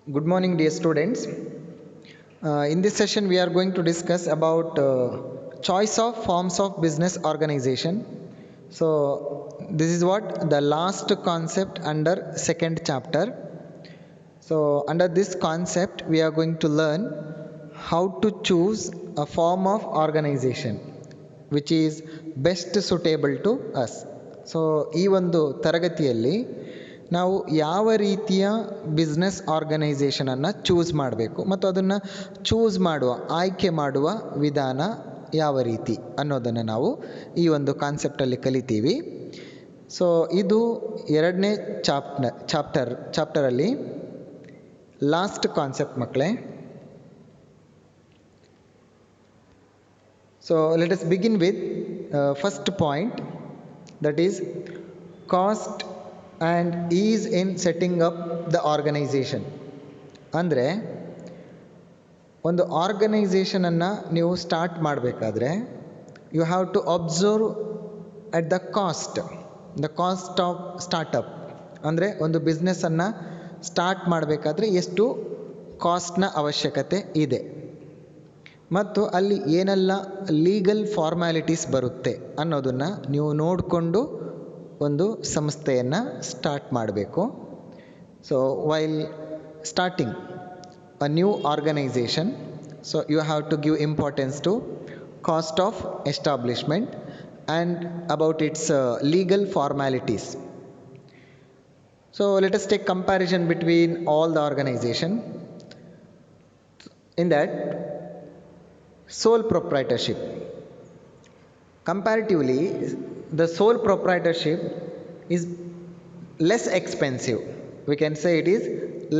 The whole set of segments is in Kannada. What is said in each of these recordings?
Good morning, dear students. In this session, we are going to discuss about choice of forms of business organization. So, this is what the last concept under second chapter. So, under this concept, we are going to learn how to choose a form of organization which is best suitable to us. So ಈ ಒಂದು ತರಗತಿಯಲ್ಲಿ ನಾವು ಯಾವ ರೀತಿಯ ಬಿಸ್ನೆಸ್ ಆರ್ಗನೈಸೇಷನನ್ನು ಚೂಸ್ ಮಾಡಬೇಕು ಮತ್ತು ಅದನ್ನು ಚೂಸ್ ಮಾಡುವ ಆಯ್ಕೆ ಮಾಡುವ ವಿಧಾನ ಯಾವ ರೀತಿ ಅನ್ನೋದನ್ನು ನಾವು ಈ ಒಂದು ಕಾನ್ಸೆಪ್ಟಲ್ಲಿ ಕಲಿತೀವಿ. ಸೊ ಇದು ಎರಡನೇ ಚಾಪ್ಟರಲ್ಲಿ ಲಾಸ್ಟ್ ಕಾನ್ಸೆಪ್ಟ್ ಮಕ್ಕಳೇ. So let us begin with first point, that is cost and ease in setting up the organization. ಅಂದರೆ ಒಂದು ಆರ್ಗನೈಸೇಷನನ್ನು ನೀವು ಸ್ಟಾರ್ಟ್ ಮಾಡಬೇಕಾದ್ರೆ you have to observe at the cost of startup. ಅಂದರೆ ಒಂದು ಬಿಸ್ನೆಸ್ಸನ್ನು ಸ್ಟಾರ್ಟ್ ಮಾಡಬೇಕಾದ್ರೆ ಎಷ್ಟು ಕಾಸ್ಟ್ನ ಅವಶ್ಯಕತೆ ಇದೆ ಮತ್ತು ಅಲ್ಲಿ ಏನೆಲ್ಲ ಲೀಗಲ್ ಫಾರ್ಮ್ಯಾಲಿಟೀಸ್ ಬರುತ್ತೆ ಅನ್ನೋದನ್ನು ನೀವು ನೋಡಿಕೊಂಡು ಒಂದು ಸಂಸ್ಥೆಯನ್ನು ಸ್ಟಾರ್ಟ್ ಮಾಡಬೇಕು. So while starting a new organisation, so you have to give importance to cost of establishment and about its legal formalities. So let us take comparison between all the organisation. In that, sole proprietorship. Comparatively, the sole proprietorship is less expensive. We can say it is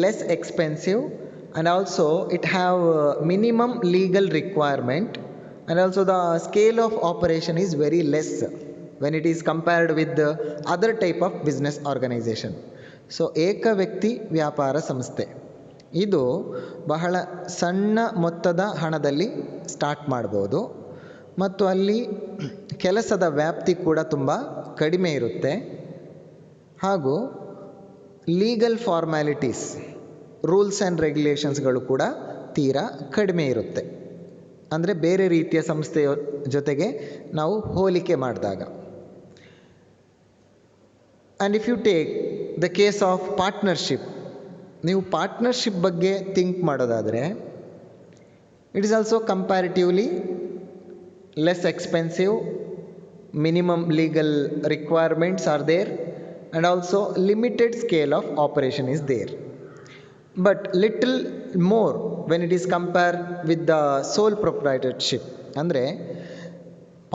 less expensive, and also it have minimum legal requirement, and also the scale of operation is very less when it is compared with the other type of business organization. So ಏಕ ವ್ಯಕ್ತಿ ವ್ಯಾಪಾರ ಸಂಸ್ಥೆ ಇದು ಬಹಳ ಸಣ್ಣ ಮೊತ್ತದ ಹಣದಲ್ಲಿ ಸ್ಟಾರ್ಟ್ ಮಾಡ್ಬೋದು ಮತ್ತು ಅಲ್ಲಿ ಕೆಲಸದ ವ್ಯಾಪ್ತಿ ಕೂಡ ತುಂಬ ಕಡಿಮೆ ಇರುತ್ತೆ ಹಾಗೂ ಲೀಗಲ್ ಫಾರ್ಮ್ಯಾಲಿಟೀಸ್, ರೂಲ್ಸ್ ಆ್ಯಂಡ್ ರೆಗ್ಯುಲೇಷನ್ಸ್ಗಳು ಕೂಡ ತೀರಾ ಕಡಿಮೆ ಇರುತ್ತೆ. ಅಂದರೆ ಬೇರೆ ರೀತಿಯ ಸಂಸ್ಥೆಯ ಜೊತೆಗೆ ನಾವು ಹೋಲಿಕೆ ಮಾಡಿದಾಗ. And if you take the case of partnership, ನೀವು ಪಾರ್ಟ್ನರ್ಶಿಪ್ ಬಗ್ಗೆ ಥಿಂಕ್ ಮಾಡೋದಾದರೆ it is also comparatively less expensive, minimum legal requirements are there, and also limited scale of operation is there, but little more when it is compare with the sole proprietorship. ಅಂದರೆ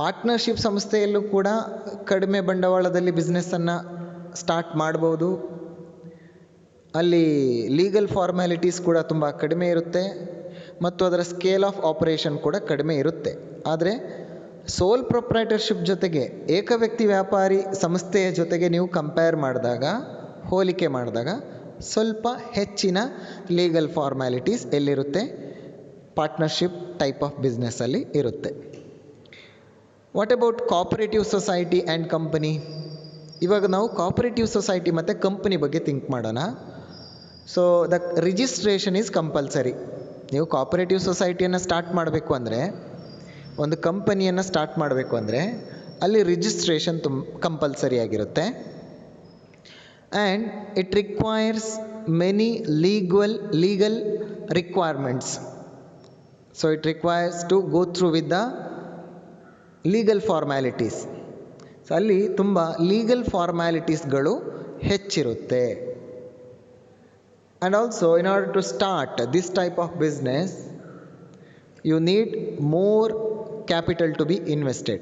ಪಾರ್ಟ್ನರ್ಶಿಪ್ ಸಂಸ್ಥೆಯಲ್ಲೂ ಕೂಡ ಕಡಿಮೆ ಬಂಡವಾಳದಲ್ಲಿ ಬಿಸ್ನೆಸ್ಸನ್ನು ಸ್ಟಾರ್ಟ್ ಮಾಡ್ಬೋದು, ಅಲ್ಲಿ ಲೀಗಲ್ ಫಾರ್ಮ್ಯಾಲಿಟೀಸ್ ಕೂಡ ತುಂಬ ಕಡಿಮೆ ಇರುತ್ತೆ ಮತ್ತು ಅದರ ಸ್ಕೇಲ್ ಆಫ್ ಆಪರೇಷನ್ ಕೂಡ ಕಡಿಮೆ ಇರುತ್ತೆ. ಆದರೆ ಸೋಲ್ ಪ್ರೊಪ್ರೈಟರ್ಶಿಪ್ ಜೊತೆಗೆ ಏಕವ್ಯಕ್ತಿ ವ್ಯಾಪಾರಿ ಸಂಸ್ಥೆಯ ಜೊತೆಗೆ ನೀವು ಕಂಪೇರ್ ಮಾಡಿದಾಗ, ಹೋಲಿಕೆ ಮಾಡಿದಾಗ ಸ್ವಲ್ಪ ಹೆಚ್ಚಿನ ಲೀಗಲ್ ಫಾರ್ಮ್ಯಾಲಿಟೀಸ್ ಎಲ್ಲಿರುತ್ತೆ? ಪಾರ್ಟ್ನರ್ಶಿಪ್ ಟೈಪ್ ಆಫ್ ಬಿಸ್ನೆಸ್ಸಲ್ಲಿ ಇರುತ್ತೆ. What about cooperative society and company? ಇವಾಗ ನಾವು ಕೋಆಪರೇಟಿವ್ ಸೊಸೈಟಿ ಮತ್ತು ಕಂಪನಿ ಬಗ್ಗೆ ಥಿಂಕ್ ಮಾಡೋಣ. So the registration is compulsory. ನೀವು ಕೋಆಪರೇಟಿವ್ ಸೊಸೈಟಿಯನ್ನು ಸ್ಟಾರ್ಟ್ ಮಾಡಬೇಕು ಅಂದರೆ, ಒಂದು ಕಂಪನಿಯನ್ನು ಸ್ಟಾರ್ಟ್ ಮಾಡಬೇಕು ಅಂದರೆ ಅಲ್ಲಿ ರಿಜಿಸ್ಟ್ರೇಷನ್ ಕಂಪಲ್ಸರಿ ಆಗಿರುತ್ತೆ. And it requires many legal requirements. So it requires to go through with the legal formalities. So ಅಲ್ಲಿ ತುಂಬ ಲೀಗಲ್ ಫಾರ್ಮ್ಯಾಲಿಟೀಸ್ಗಳು ಹೆಚ್ಚಿರುತ್ತೆ. And also, in order to start this type of business, you need more capital to be invested.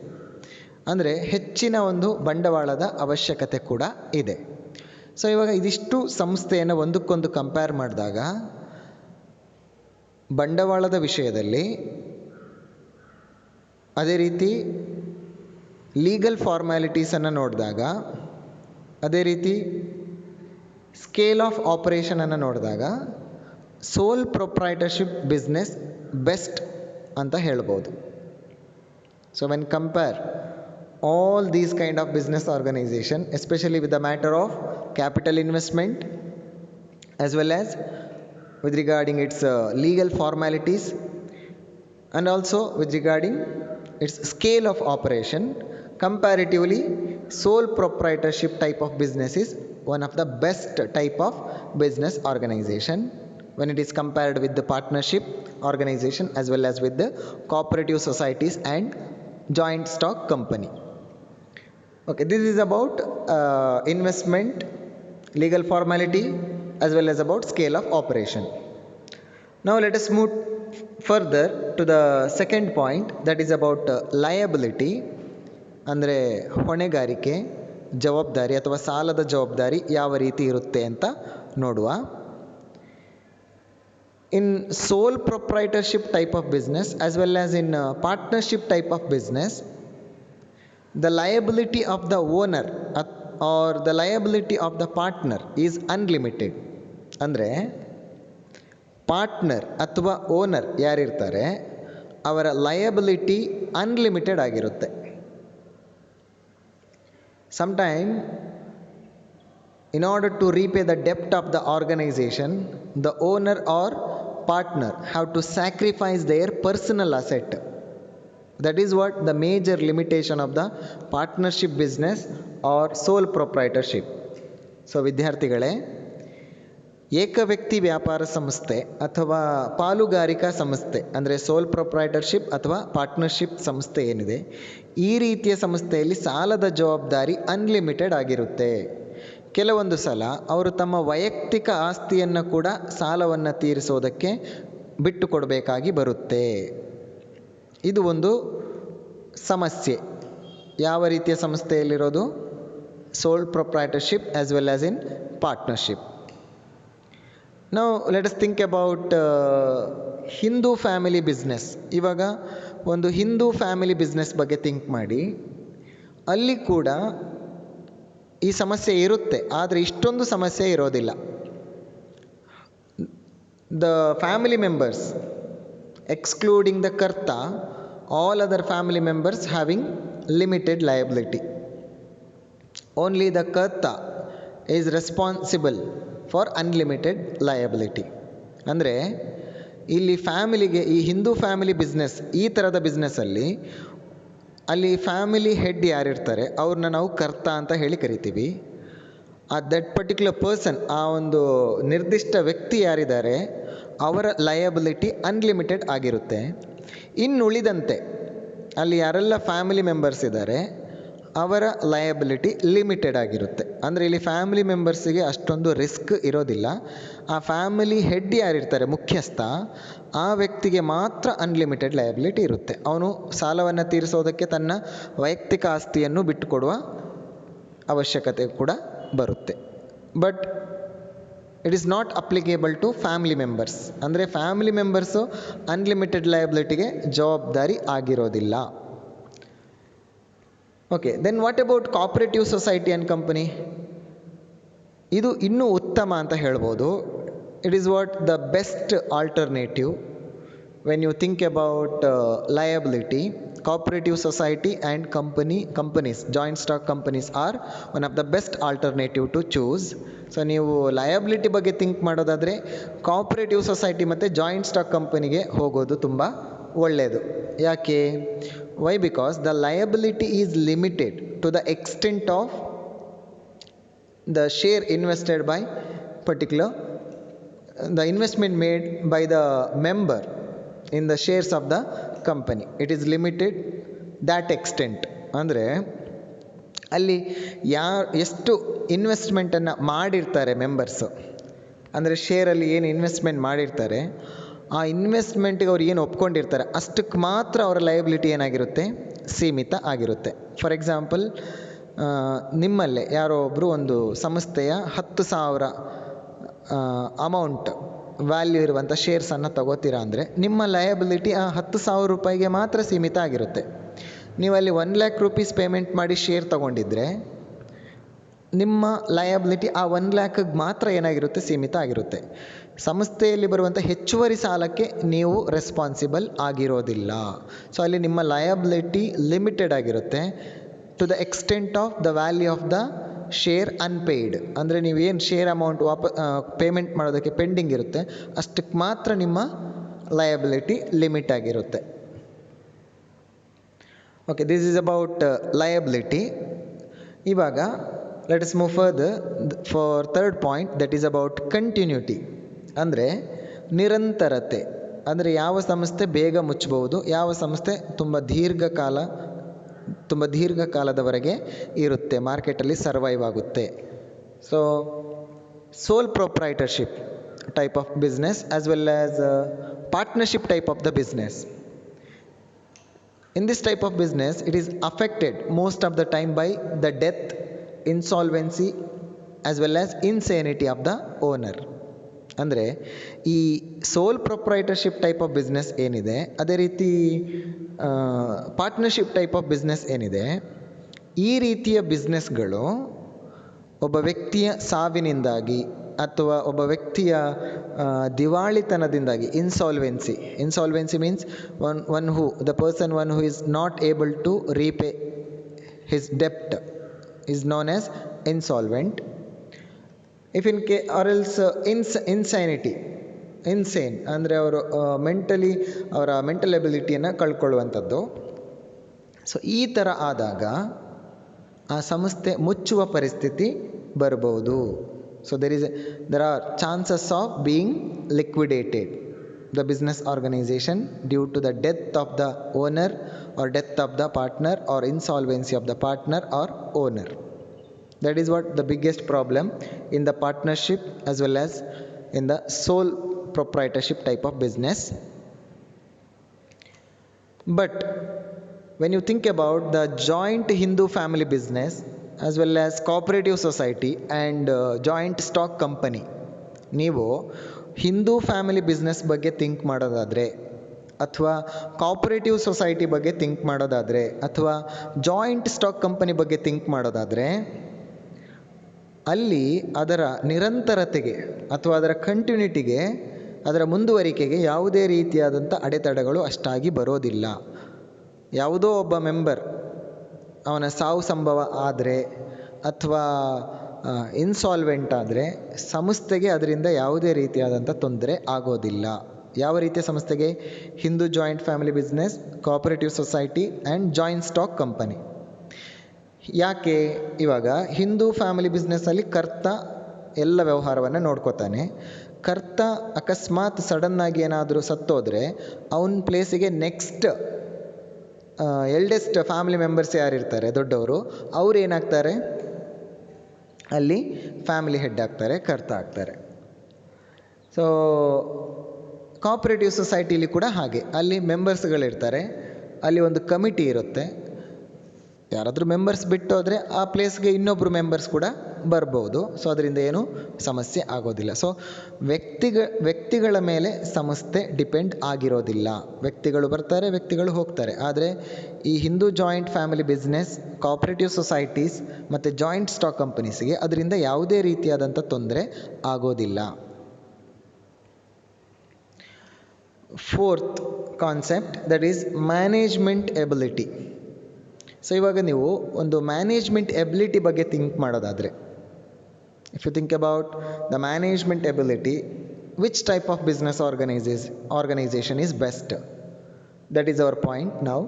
ಅಂದರೆ ಹೆಚ್ಚಿನ ಒಂದು ಬಂಡವಾಳದ ಅವಶ್ಯಕತೆ ಕೂಡ ಇದೆ. ಸೊ ಇವಾಗ ಇದಿಷ್ಟು ಸಂಸ್ಥೆಯನ್ನು ಒಂದಕ್ಕೊಂದು ಕಂಪೇರ್ ಮಾಡಿದಾಗ ಬಂಡವಾಳದ ವಿಷಯದಲ್ಲಿ, ಅದೇ ರೀತಿ ಲೀಗಲ್ ಫಾರ್ಮ್ಯಾಲಿಟೀಸನ್ನು ನೋಡಿದಾಗ, ಅದೇ ರೀತಿ ಸ್ಕೇಲ್ ಆಫ್ ಆಪರೇಷನನ್ನು ನೋಡಿದಾಗ ಸೋಲ್ ಪ್ರೊಪ್ರೈಟರ್ಶಿಪ್ ಬಿಸ್ನೆಸ್ ಬೆಸ್ಟ್ ಅಂತ ಹೇಳ್ಬೋದು. So when compare all these kind of business organization, especially with the matter of capital investment as well as with regarding its legal formalities, and also with regarding its scale of operation. Comparatively, sole proprietorship type of business is one of the best type of business organization when it is compared with the partnership organization as well as with the cooperative societies and joint stock company. Okay, this is about investment, legal formality, as well as about scale of operation. Now let us move further to the second point, that is about liability, ಅಂದರೆ ಹೊಣೆಗಾರಿಕೆ, ಜವಾಬ್ದಾರಿ ಅಥವಾ ಸಾಲದ ಜವಾಬ್ದಾರಿ ಯಾವ ರೀತಿ ಇರುತ್ತೆ ಅಂತ ನೋಡುವ. In sole proprietorship type of business as well as in partnership type of business, the liability of the owner or the liability of the partner is unlimited. ಅಂದರೆ ಪಾರ್ಟ್ನರ್ ಅಥವಾ ಓನರ್ ಯಾರಿರ್ತಾರೆ ಅವರ ಲಯಬಿಲಿಟಿ ಅನ್ಲಿಮಿಟೆಡ್ ಆಗಿರುತ್ತೆ. Sometime, in order to repay the debt of the organization, the owner or partner have to sacrifice their personal asset. That is what the major limitation of the partnership business or sole proprietorship. So ವಿದ್ಯಾರ್ಥಿಗಳೇ, ಏಕವ್ಯಕ್ತಿ ವ್ಯಾಪಾರ ಸಂಸ್ಥೆ ಅಥವಾ ಪಾಲುಗಾರಿಕಾ ಸಂಸ್ಥೆ ಅಂದರೆ ಸೋಲ್ ಪ್ರೊಪ್ರೈಟರ್ಶಿಪ್ ಅಥವಾ ಪಾರ್ಟ್ನರ್ಶಿಪ್ ಸಂಸ್ಥೆ ಏನಿದೆ, ಈ ರೀತಿಯ ಸಂಸ್ಥೆಯಲ್ಲಿ ಸಾಲದ ಜವಾಬ್ದಾರಿ ಅನ್ಲಿಮಿಟೆಡ್ ಆಗಿರುತ್ತೆ. ಕೆಲವೊಂದು ಸಲ ಅವರು ತಮ್ಮ ವೈಯಕ್ತಿಕ ಆಸ್ತಿಯನ್ನು ಕೂಡ ಸಾಲವನ್ನು ತೀರಿಸೋದಕ್ಕೆ ಬಿಟ್ಟು ಕೊಡಬೇಕಾಗಿ ಬರುತ್ತೆ. ಇದು ಒಂದು ಸಮಸ್ಯೆ. ಯಾವ ರೀತಿಯ ಸಂಸ್ಥೆಯಲ್ಲಿರೋದು? Sole proprietorship as well as in partnership. Now let us think about Hindu family business. ಇವಾಗ ಒಂದು ಹಿಂದೂ ಫ್ಯಾಮಿಲಿ ಬಿಸ್ನೆಸ್ ಬಗ್ಗೆ ಥಿಂಕ್ ಮಾಡಿ. ಅಲ್ಲಿ ಕೂಡ ಈ ಸಮಸ್ಯೆ ಇರುತ್ತೆ, ಆದರೆ ಇಷ್ಟೊಂದು ಸಮಸ್ಯೆ ಇರೋದಿಲ್ಲ. The family members excluding the karta, all other family members having limited liability. Only the karta is responsible for unlimited liability. ಅಂದರೆ ಇಲ್ಲಿ ಫ್ಯಾಮಿಲಿಗೆ, ಈ ಹಿಂದೂ ಫ್ಯಾಮಿಲಿ ಬಿಸ್ನೆಸ್, ಈ ಥರದ ಬಿಸ್ನೆಸ್ಸಲ್ಲಿ ಅಲ್ಲಿ ಫ್ಯಾಮಿಲಿ ಹೆಡ್ ಯಾರಿರ್ತಾರೆ ಅವ್ರನ್ನ ನಾವು ಕರ್ತ ಅಂತ ಹೇಳಿ ಕರಿತೀವಿ. ದಟ್ ಪರ್ಟಿಕ್ಯುಲರ್ ಪರ್ಸನ್, ಆ ಒಂದು ನಿರ್ದಿಷ್ಟ ವ್ಯಕ್ತಿ ಯಾರಿದ್ದಾರೆ ಅವರ ಲಯಬಿಲಿಟಿ ಅನ್ಲಿಮಿಟೆಡ್ ಆಗಿರುತ್ತೆ. ಇನ್ನುಳಿದಂತೆ ಅಲ್ಲಿ ಯಾರೆಲ್ಲ ಫ್ಯಾಮಿಲಿ ಮೆಂಬರ್ಸ್ ಇದ್ದಾರೆ ಅವರ ಲಯಬಿಲಿಟಿ ಲಿಮಿಟೆಡ್ ಆಗಿರುತ್ತೆ. ಅಂದರೆ ಇಲ್ಲಿ ಫ್ಯಾಮಿಲಿ ಮೆಂಬರ್ಸಿಗೆ ಅಷ್ಟೊಂದು ರಿಸ್ಕ್ ಇರೋದಿಲ್ಲ. ಆ ಫ್ಯಾಮಿಲಿ ಹೆಡ್ ಯಾರಿರ್ತಾರೆ, ಮುಖ್ಯಸ್ಥ, ಆ ವ್ಯಕ್ತಿಗೆ ಮಾತ್ರ ಅನ್ಲಿಮಿಟೆಡ್ ಲಯಬಿಲಿಟಿ ಇರುತ್ತೆ. ಅವನು ಸಾಲವನ್ನು ತೀರಿಸೋದಕ್ಕೆ ತನ್ನ ವೈಯಕ್ತಿಕ ಆಸ್ತಿಯನ್ನು ಬಿಟ್ಟುಕೊಡುವ ಅವಶ್ಯಕತೆ ಕೂಡ ಬರುತ್ತೆ. But it is not applicable to family members. ಅಂದರೆ ಫ್ಯಾಮಿಲಿ ಮೆಂಬರ್ಸು ಅನ್ಲಿಮಿಟೆಡ್ ಲಯಬಿಲಿಟಿಗೆ ಜವಾಬ್ದಾರಿ ಆಗಿರೋದಿಲ್ಲ. Okay, then what about cooperative society and company? ಇದು ಇನ್ನೂ ಉತ್ತಮ ಅಂತ ಹೇಳ್ಬೋದು. It is what the best alternative when you think about liability. Cooperative society and companies, joint stock companies are one of the best alternative to choose. So ನೀವು ಲಯಬಿಲಿಟಿ ಬಗ್ಗೆ ಥಿಂಕ್ ಮಾಡೋದಾದರೆ ಕೋಆಪರೇಟಿವ್ ಸೊಸೈಟಿ ಮತ್ತು ಜಾಯಿಂಟ್ ಸ್ಟಾಕ್ ಕಂಪನಿಗೆ ಹೋಗೋದು ತುಂಬ ಒಳ್ಳೆಯದು. ಯಾಕೆ? Why? Because the liability is limited to the extent of the share invested by particular, the investment made by the member in the shares of the company. It is limited that extent. ಅಂದರೆ ಅಲ್ಲಿ ಎಷ್ಟು ಇನ್ವೆಸ್ಟ್ಮೆಂಟನ್ನು ಮಾಡಿರ್ತಾರೆ ಮೆಂಬರ್ಸು, ಅಂದರೆ ಶೇರಲ್ಲಿ ಏನು ಇನ್ವೆಸ್ಟ್ಮೆಂಟ್ ಮಾಡಿರ್ತಾರೆ, ಆ ಇನ್ವೆಸ್ಟ್ಮೆಂಟಿಗೆ ಅವ್ರು ಏನು ಒಪ್ಕೊಂಡಿರ್ತಾರೆ ಅಷ್ಟಕ್ಕೆ ಮಾತ್ರ ಅವರ ಲಯಬಿಲಿಟಿ ಏನಾಗಿರುತ್ತೆ, ಸೀಮಿತ ಆಗಿರುತ್ತೆ. ಫಾರ್ ಎಕ್ಸಾಂಪಲ್, ನಿಮ್ಮಲ್ಲೇ ಯಾರೋ ಒಬ್ಬರು ಒಂದು ಸಂಸ್ಥೆಯ 10,000 ಅಮೌಂಟ್ ವ್ಯಾಲ್ಯೂ ಇರುವಂಥ ಶೇರ್ಸನ್ನು ತಗೋತೀರಾ ಅಂದರೆ ನಿಮ್ಮ ಲಯಬಿಲಿಟಿ ಆ 10,000 ರೂಪಾಯಿಗೆ ಮಾತ್ರ ಸೀಮಿತ ಆಗಿರುತ್ತೆ. ನೀವಲ್ಲಿ 1,00,000 ರೂಪೀಸ್ ಪೇಮೆಂಟ್ ಮಾಡಿ ಶೇರ್ ತಗೊಂಡಿದ್ರೆ ನಿಮ್ಮ ಲಯಬಿಲಿಟಿ ಆ 1,00,000ಗೆ ಮಾತ್ರ ಏನಾಗಿರುತ್ತೆ, ಸೀಮಿತ ಆಗಿರುತ್ತೆ. ಸಂಸ್ಥೆಯಲ್ಲಿ ಬರುವಂಥ ಹೆಚ್ಚುವರಿ ಸಾಲಕ್ಕೆ ನೀವು ರೆಸ್ಪಾನ್ಸಿಬಲ್ ಆಗಿರೋದಿಲ್ಲ. ಸೊ ಅಲ್ಲಿ ನಿಮ್ಮ ಲಯಬಿಲಿಟಿ ಲಿಮಿಟೆಡ್ ಆಗಿರುತ್ತೆ to the extent of the value of the share unpaid, ಅಂದರೆ ನೀವೇನು ಶೇರ್ ಅಮೌಂಟ್ ಪೇಮೆಂಟ್ ಮಾಡೋದಕ್ಕೆ ಪೆಂಡಿಂಗ್ ಇರುತ್ತೆ ಅಷ್ಟಕ್ಕೆ ಮಾತ್ರ ನಿಮ್ಮ ಲಯಬಿಲಿಟಿ ಲಿಮಿಟ್ ಆಗಿರುತ್ತೆ. Okay, this is about liability. ಇವಾಗ let us move further for third point, that is about continuity, ಅಂದರೆ ನಿರಂತರತೆ. ಅಂದರೆ ಯಾವ ಸಂಸ್ಥೆ ಬೇಗ ಮುಚ್ಚಬಹುದು, ಯಾವ ಸಂಸ್ಥೆ ತುಂಬ ದೀರ್ಘಕಾಲದವರೆಗೆ ಇರುತ್ತೆ, ಮಾರ್ಕೆಟಲ್ಲಿ ಸರ್ವೈವ್ ಆಗುತ್ತೆ. So sole proprietorship type of business as well as partnership type of the business. In this type of business, it is affected most of the time by the death, insolvency as well as insanity of the owner. ಅಂದರೆ ಈ ಸೋಲ್ ಪ್ರೊಪ್ರೈಟರ್ಶಿಪ್ ಟೈಪ್ ಆಫ್ ಬಿಸ್ನೆಸ್ ಏನಿದೆ, ಅದೇ ರೀತಿ ಪಾರ್ಟ್ನರ್ಶಿಪ್ ಟೈಪ್ ಆಫ್ ಬಿಸ್ನೆಸ್ ಏನಿದೆ, ಈ ರೀತಿಯ ಬಿಸ್ನೆಸ್ಗಳು ಒಬ್ಬ ವ್ಯಕ್ತಿಯ ಸಾವಿನಿಂದಾಗಿ ಅಥವಾ ಒಬ್ಬ ವ್ಯಕ್ತಿಯ ದಿವಾಳಿತನದಿಂದಾಗಿ, insolvency means the person who is not able to repay his debt is known as insolvent. If in case or else insane ಅಂದರೆ ಅವರು ಅವರ ಮೆಂಟಲ್ ಎಬಿಲಿಟಿಯನ್ನು ಕಳ್ಕೊಳ್ಳುವಂಥದ್ದು. ಸೊ ಈ ಥರ ಆದಾಗ ಆ ಸಂಸ್ಥೆ ಮುಚ್ಚುವ ಪರಿಸ್ಥಿತಿ ಬರ್ಬೋದು. So there are chances of being liquidated, the business organization, due to the death of the owner or death of the partner or insolvency of the partner or owner. That is what the biggest problem in the partnership as well as in the sole proprietorship type of business. But when you think about the joint Hindu family business as well as cooperative society and joint stock company, ನೀವು ಹಿಂದೂ ಫ್ಯಾಮಿಲಿ ಬಿಸ್ನೆಸ್ ಬಗ್ಗೆ ಥಿಂಕ್ ಮಾಡೋದಾದರೆ, ಅಥವಾ ಕೋಆಪರೇಟಿವ್ ಸೊಸೈಟಿ ಬಗ್ಗೆ ಥಿಂಕ್ ಮಾಡೋದಾದರೆ, ಅಥವಾ ಜಾಯಿಂಟ್ ಸ್ಟಾಕ್ ಕಂಪನಿ ಬಗ್ಗೆ ಥಿಂಕ್ ಮಾಡೋದಾದರೆ, ಅಲ್ಲಿ ಅದರ ನಿರಂತರತೆಗೆ ಅಥವಾ ಅದರ ಕಂಟಿನ್ಯೂಟಿಗೆ, ಅದರ ಮುಂದುವರಿಕೆಗೆ ಯಾವುದೇ ರೀತಿಯಾದಂಥ ಅಡೆತಡೆಗಳು ಅಷ್ಟಾಗಿ ಬರೋದಿಲ್ಲ. ಯಾವುದೋ ಒಬ್ಬ ಮೆಂಬರ್ ಅವನ ಸಾವು ಸಂಭವ ಆದರೆ ಅಥವಾ ಇನ್ಸಾಲ್ವೆಂಟ್ ಆದರೆ ಸಂಸ್ಥೆಗೆ ಅದರಿಂದ ಯಾವುದೇ ರೀತಿಯಾದಂಥ ತೊಂದರೆ ಆಗೋದಿಲ್ಲ. ಯಾವ ರೀತಿಯ ಸಂಸ್ಥೆಗೆ? Hindu joint family business, cooperative society and joint stock company. ಯಾಕೆ? ಇವಾಗ ಹಿಂದೂ ಫ್ಯಾಮಿಲಿ ಬಿಸ್ನೆಸ್ಸಲ್ಲಿ ಕರ್ತ ಎಲ್ಲ ವ್ಯವಹಾರವನ್ನು ನೋಡ್ಕೋತಾನೆ. ಕರ್ತ ಅಕಸ್ಮಾತ್ ಸಡನ್ನಾಗಿ ಏನಾದರೂ ಸತ್ತೋದ್ರೆ ಅವನ ಪ್ಲೇಸಿಗೆ ನೆಕ್ಸ್ಟ್ ಎಲ್ಡೆಸ್ಟ್ ಫ್ಯಾಮಿಲಿ ಮೆಂಬರ್ಸ್ ಯಾರಿರ್ತಾರೆ, ದೊಡ್ಡವರು, ಅವ್ರು ಏನಾಗ್ತಾರೆ? ಅಲ್ಲಿ ಫ್ಯಾಮಿಲಿ ಹೆಡ್ ಆಗ್ತಾರೆ, ಕರ್ತ ಆಗ್ತಾರೆ. ಸೊ ಕೋಆಪರೇಟಿವ್ ಸೊಸೈಟಿಲಿ ಕೂಡ ಹಾಗೆ, ಅಲ್ಲಿ ಮೆಂಬರ್ಸ್ಗಳಿರ್ತಾರೆ, ಅಲ್ಲಿ ಒಂದು ಕಮಿಟಿ ಇರುತ್ತೆ. ಯಾರಾದರೂ ಮೆಂಬರ್ಸ್ ಬಿಟ್ಟೋದ್ರೆ ಆ ಪ್ಲೇಸ್ಗೆ ಇನ್ನೊಬ್ಬರು ಮೆಂಬರ್ಸ್ ಕೂಡ ಬರ್ಬೋದು. ಸೊ ಅದರಿಂದ ಏನು ಸಮಸ್ಯೆ ಆಗೋದಿಲ್ಲ. ಸೊ ವ್ಯಕ್ತಿಗಳ ಮೇಲೆ ಸಂಸ್ಥೆ ಡಿಪೆಂಡ್ ಆಗಿರೋದಿಲ್ಲ. ವ್ಯಕ್ತಿಗಳು ಬರ್ತಾರೆ, ವ್ಯಕ್ತಿಗಳು ಹೋಗ್ತಾರೆ. ಆದರೆ ಈ Hindu joint family business, cooperative societies ಮತ್ತು ಜಾಯಿಂಟ್ ಸ್ಟಾಕ್ ಕಂಪನೀಸ್ಗೆ ಅದರಿಂದ ಯಾವುದೇ ರೀತಿಯಾದಂಥ ತೊಂದರೆ ಆಗೋದಿಲ್ಲ. Fourth concept, that is management ability. So ಇವಾಗ ನೀವು ಒಂದು ಮ್ಯಾನೇಜ್ಮೆಂಟ್ ಎಬಿಲಿಟಿ ಬಗ್ಗೆ ಥಿಂಕ್ ಮಾಡೋದಾದರೆ, if you think about the management ability, which type of business organization is best? That is our point ನಾವು.